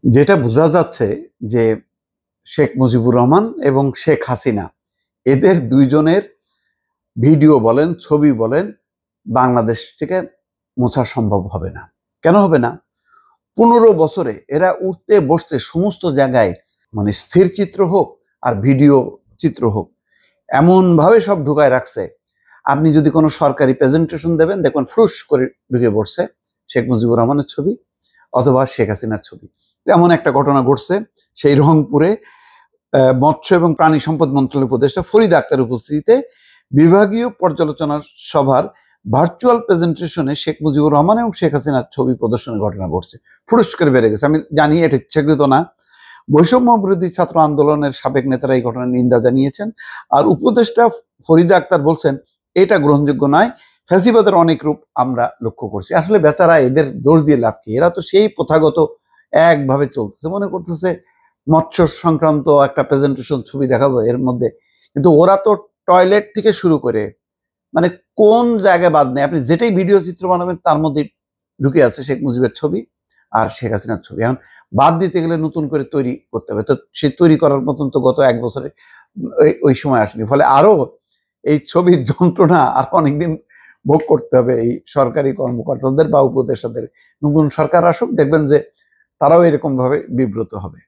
যেটা বোঝা যাচ্ছে যে শেখ মুজিবুর রহমান এবং শেখ হাসিনা এদের দুইজনের ভিডিও বলেন, ছবি বলেন, বাংলাদেশ থেকে মোছা সম্ভব হবে না। কেন হবে না? 15 বছরে এরা উঠতে বসতে সমস্ত জায়গায় মানে স্থির চিত্র হোক আর ভিডিও চিত্র হোক এমনভাবে সব ঢুকায় রাখছে। আপনি যদি কোনো সরকারি প্রেজেন্টেশন দেবেন, দেখবেন ফ্রুশ করে ঢুকে পড়ছে শেখ মুজিবুর রহমানের ছবি অথবা শেখ হাসিনার ছবি। তেমন একটা ঘটনা ঘটছে সেই রংপুরে মৎস্য এবং প্রাণী সম্পদ মন্ত্রণালয়ের উপদেষ্টা ফরিদা আক্তার উপস্থিতিতে বিভাগীয় পর্যালোচনা সভার ভার্চুয়াল প্রেজেন্টেশনে শেখ মুজিবুর রহমান এবং শেখ হাসিনার ছবি প্রদর্শনের ঘটনা ঘটছে। ফুরুস করে বেড়ে গেছে। আমি জানি এটা ইচ্ছাকৃত না। বৈষম্য বিরোধী ছাত্র আন্দোলনের সাবেক নেতারা এই ঘটনার নিন্দা জানিয়েছেন। আর উপদেষ্টা ফরিদা আক্তার বলছেন এটা গ্রহণযোগ্য নয়, ফ্যাসিবাদের অনেক রূপ আমরা লক্ষ্য করছি। আসলে বেচারা এদের দোষ দিয়ে লাভ কি? এরা তো সেই প্রথাগত একভাবে চলতেছে, মনে করতেছে মৎস্য সংক্রান্ত একটা প্রেজেন্টেশন ছবি দেখাবো এর মধ্যে। কিন্তু ওরা তো টয়লেট থেকে শুরু করে মানে কোন জায়গায় বাদ নেই, আপনি যেটাই ভিডিও চিত্র বানাবেন তার মধ্যে ঢুকে আছে শেখ মুজিবের ছবি আর শেখ হাসিনার ছবি। এখন বাদ দিতে গেলে নতুন করে তৈরি করতে হবে, তো সেই তৈরি করার মতন তো গত 1 বছরে ওই সময় আসেনি। ফলে আরো এই ছবির যন্ত্রণা আর অনেকদিন ভোগ করতে হবে এই সরকারি কর্মকর্তাদের বা উপদেষ্টাদের। নতুন সরকার আসুক, দেখবেন যে তারাও এরকম ভাবে বিব্রত হবে।